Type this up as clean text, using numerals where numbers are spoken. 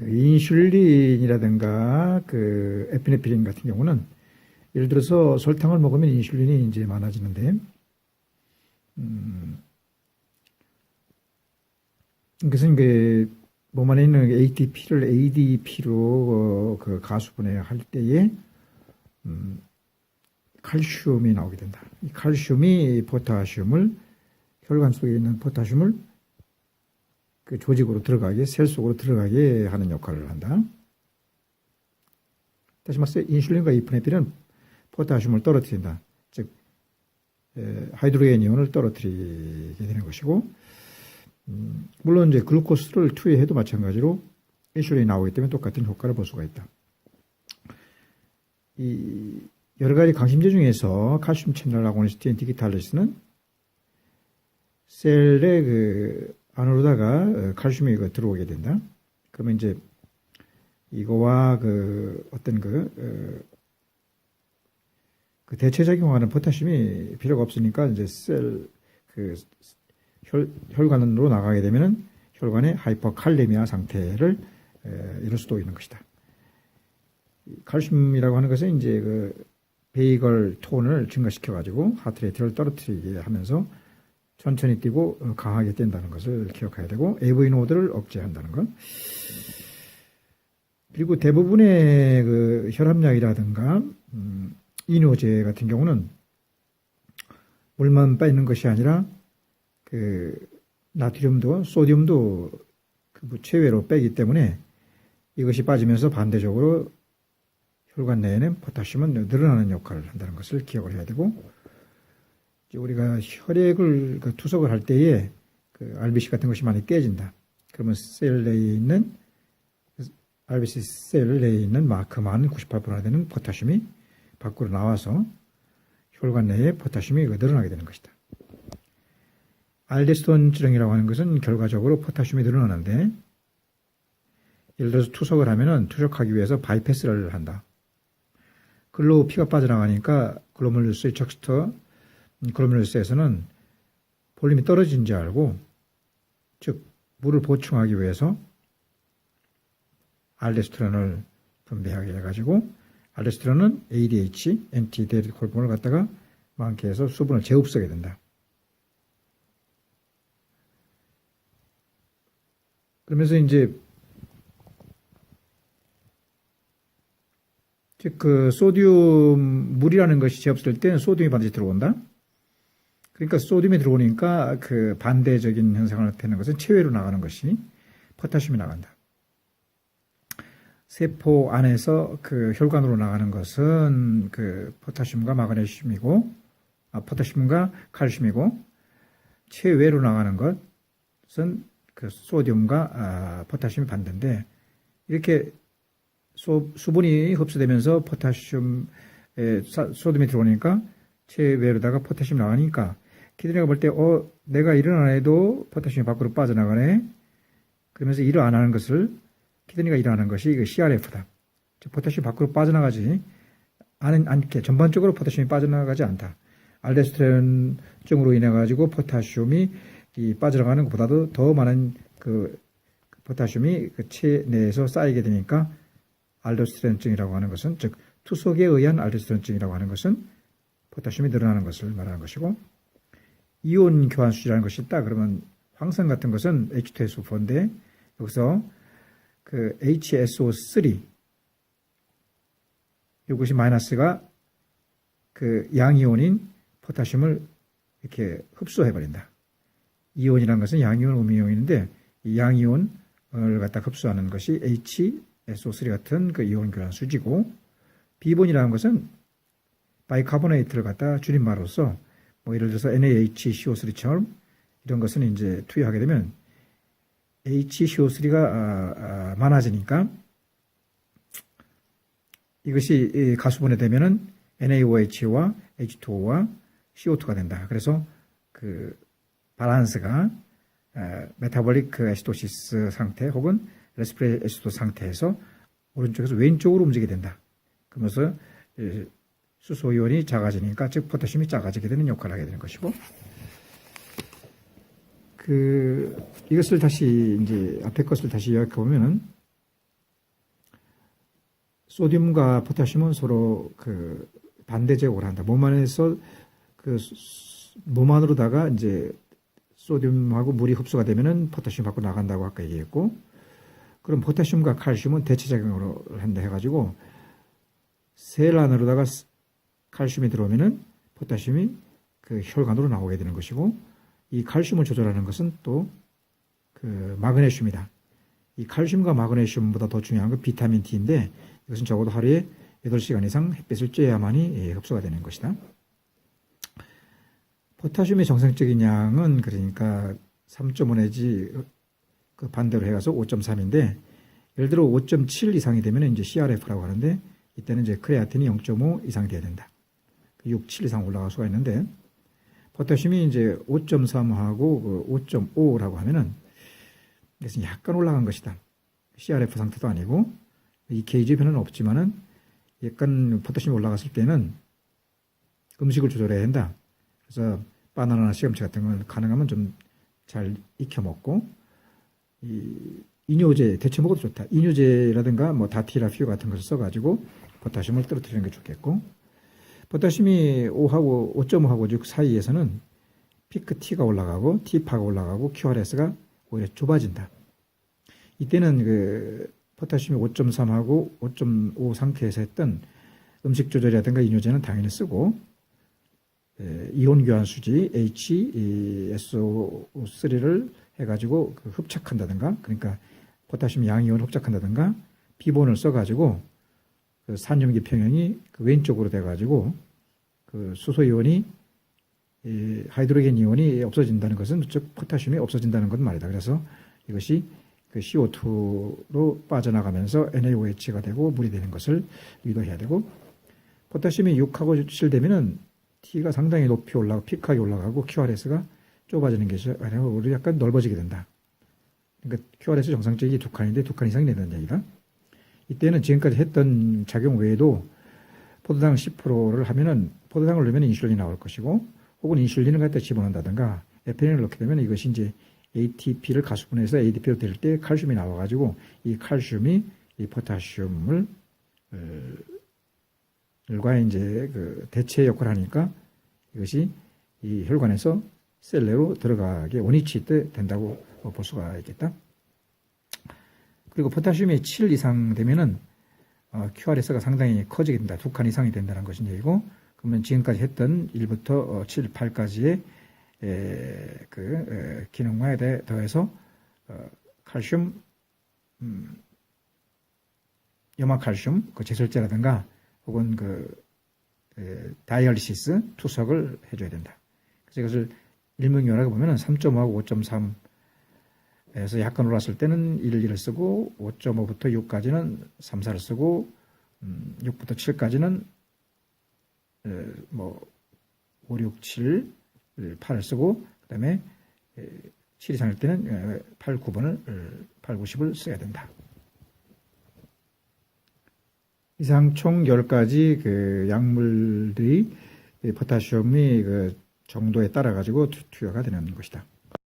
그 인슐린이라든가 그 에피네프린 같은 경우는 예를 들어서 설탕을 먹으면 인슐린이 이제 많아지는데, 그것은 그 몸 안에 있는 ATP를 ADP로 그 가수분해할 때에 칼슘이 나오게 된다. 이 칼슘이 포타슘을, 혈관 속에 있는 포타슘을 그 조직으로 들어가게, 셀 속으로 들어가게 하는 역할을 한다. 다시 말해서 인슐린과 이프네프린은 포타슘을 떨어뜨린다. 즉 하이드로겐 이온을 떨어뜨리게 되는 것이고, 물론 이제 글루코스를 투여해도 마찬가지로 인슐린이 나오기 때문에 똑같은 효과를 볼 수가 있다. 이 여러 가지 강심제 중에서 칼슘 채널 아고니스트인 디기탈리스는 셀의 그 안으로다가 칼슘이 들어오게 된다. 그러면 이제 이거와 그 어떤 그 대체작용하는 포타슘이 필요가 없으니까 이제 셀 그 혈관으로 나가게 되면은 혈관의 하이퍼칼레미아 상태를 이룰 수도 있는 것이다. 칼슘이라고 하는 것은 이제 그 베이글 톤을 증가시켜 가지고 하트레이트를 떨어뜨리게 하면서 천천히 뛰고 강하게 뛴다는 것을 기억해야 되고, AV 노드를 억제한다는 것. 그리고 대부분의 그 혈압약이라든가 이뇨제 같은 경우는 물만 빼는 것이 아니라 그 나트륨도 소듐도 그 체외로 빼기 때문에 이것이 빠지면서 반대적으로 혈관 내에는 포타슘은 늘어나는 역할을 한다는 것을 기억을 해야 되고, 우리가 혈액을 그 투석을 할 때에 그 RBC 같은 것이 많이 깨진다. 그러면 셀 내에 있는 RBC 셀 내에 있는 마크만 98%나 되는 포타슘이 밖으로 나와서 혈관 내에 포타슘이 늘어나게 되는 것이다. 알데스톤 지령이라고 하는 것은 결과적으로 포타슘이 늘어나는데, 예를 들어서 투석을 하면은 투석하기 위해서 바이패스를 한다. 글로 피가 빠져나가니까 글로메룰루스의 척스터 글로메룰루스에서는 볼륨이 떨어진 줄 알고, 즉 물을 보충하기 위해서 알데스테론을 분비하게 해가지고, 알데스테론은 ADH, 엔티데리드 호르몬을 갖다가 많게 해서 수분을 재흡수하게 된다. 그러면서 이제 즉 그 소듐 물이라는 것이 재흡수될 때는 소듐이 반드시 들어온다. 그러니까 소듐이 들어오니까 그 반대적인 현상을 나타내는 것은 체외로 나가는 것이 포타슘이 나간다. 세포 안에서 그 혈관으로 나가는 것은 그 포타슘과 마그네슘이고, 포타슘과 칼슘이고, 체외로 나가는 것은 그 소듐과 포타슘이 반대인데, 이렇게 수분이 흡수되면서 포타슘, 소듐이 들어오니까 체외로다가 포타슘이 나가니까 키드니가 볼 때, 내가 일을 안 해도 포타슘이 밖으로 빠져나가네. 그러면서 일을 안 하는 것을, 키드니가 일하는 것이 그 CRF다. 포타슘이 밖으로 빠져나가지 않게, 전반적으로 포타슘이 빠져나가지 않다. 알데스테론증으로 인해 가지고 포타슘이 빠져나가는 것보다도 더 많은 그 포타슘이 그 체 내에서 쌓이게 되니까 알도스테론증이라고 하는 것은, 즉 투석에 의한 알도스테론증이라고 하는 것은 포타슘이 늘어나는 것을 말하는 것이고, 이온 교환 수지라는 것이 있다. 그러면 황산 같은 것은 H2SO4인데 여기서 그 HSO3 이것이 마이너스가 그 양이온인 포타슘을 이렇게 흡수해 버린다. 이온이라는 것은 양이온, 음이온인데 이 양이온을 갖다 흡수하는 것이 HSO3 같은 그 이온 교환 수지고, 비본이라는 것은 바이카보네이트를 갖다 줄임말로써 뭐 예를 들어서 NaHCO3처럼 이런 것은 이제 투여하게 되면 HCO3가 많아지니까 이것이 가수분해 되면은 NaOH와 H2O와 CO2가 된다. 그래서 그 밸런스가 메타볼릭 애시도시스 상태 혹은 레스피레 애시도 상태에서 오른쪽에서 왼쪽으로 움직이게 된다. 그러면서 수소이온이 작아지니까, 즉 포타슘이 작아지게 되는 역할을 하게 되는 것이고, 이것을 다시 이제 앞에 것을 다시 요약해 보면은 소듐과 포타슘은 서로 그 반대 제공을 한다. 몸 안에서 그 몸 안으로다가 이제 소듐하고 물이 흡수가 되면은 포타슘 밖으로 나간다고 아까 얘기했고, 그럼 포타슘과 칼슘은 대체작용으로 한다 해가지고 셀 안으로다가 칼슘이 들어오면은 포타슘이 그 혈관으로 나오게 되는 것이고, 이 칼슘을 조절하는 것은 또 그 마그네슘이다. 이 칼슘과 마그네슘보다 더 중요한 건 비타민 D인데, 이것은 적어도 하루에 8시간 이상 햇빛을 쬐야만이 흡수가 되는 것이다. 포타슘의 정상적인 양은 그러니까 3.5 내지 그 반대로 해가서 5.3인데, 예를 들어 5.7 이상이 되면 이제 CRF라고 하는데, 이때는 이제 크레아틴이 0.5 이상 돼야 된다. 6, 7 이상 올라갈 수가 있는데, 포타슘이 이제 5.3하고 그 5.5라고 하면은, 그래서 약간 올라간 것이다. CRF 상태도 아니고, 이 게이지 변화는 없지만은, 약간 포타슘이 올라갔을 때는 음식을 조절해야 한다. 그래서 바나나나 시금치 같은 건 가능하면 좀 잘 익혀 먹고, 이 이뇨제 대체 먹어도 좋다. 이뇨제라든가 뭐 다티라퓨 같은 것을 써가지고 포타슘을 떨어뜨리는 게 좋겠고, 포타슘이 5하고 5.5하고 6 사이에서는 피크 T가 올라가고 T파가 올라가고 QRS가 오히려 좁아진다. 이때는 그 포타슘이 5.3하고 5.5 상태에서 했던 음식 조절이라든가 이뇨제는 당연히 쓰고, 이온 교환 수지 HSO3를 해가지고 그 흡착한다든가, 그러니까 포타슘 양이온을 흡착한다든가, 비본을 써가지고 그 산염기 평형이 그 왼쪽으로 돼가지고 그 수소 이온이 하이드로겐 이온이 없어진다는 것은 즉 포타슘이 없어진다는 것 말이다. 그래서 이것이 그 CO2로 빠져나가면서 NaOH가 되고 물이 되는 것을 유도해야 되고, 포타슘이 6하고 7 되면은 T가 상당히 높이 올라가고 피크하게 올라가고 QRS가 좁아지는 것이 아니라 우리 약간 넓어지게 된다. 그러니까 QRS 정상적이 2칸인데 2칸 이상이 된다는 얘기다. 이때는 지금까지 했던 작용 외에도 포도당 10%를 하면은 포도당을 넣으면 인슐린이 나올 것이고, 혹은 인슐린을 갖다 집어넣는다든가 에피린을 넣게 되면 이것이 이제 ATP를 가수분해서 ADP로 될 때 칼슘이 나와가지고 이 칼슘이 이 포타슘을 과 이제 그 대체 역할을 하니까 이것이 이 혈관에서 셀 내로 들어가게 원위치 된다고 볼 수가 있겠다. 그리고 포타슘이 7 이상 되면은 QRS가 상당히 커지게 된다. 2칸 이상이 된다는 것인 얘기고, 그러면 지금까지 했던 1부터 7, 8까지의 그 기능화에 더해서 칼슘, 염화칼슘, 그 제설제라든가 혹은 그 다이얼리시스 투석을 해줘야 된다. 그래서 이것을 일명요약하게 보면은 3.5하고 5.3에서 약간 올랐을 때는 1, 1을 쓰고, 5.5부터 6까지는 3, 4를 쓰고, 6부터 7까지는 뭐 5, 6, 7, 8을 쓰고, 그 다음에 7 이상일 때는 8, 9번을 8, 9, 10을 써야 된다. 이상 총 10가지 그 약물들이 포타슘이 그 정도에 따라 가지고 투여가 되는 것이다.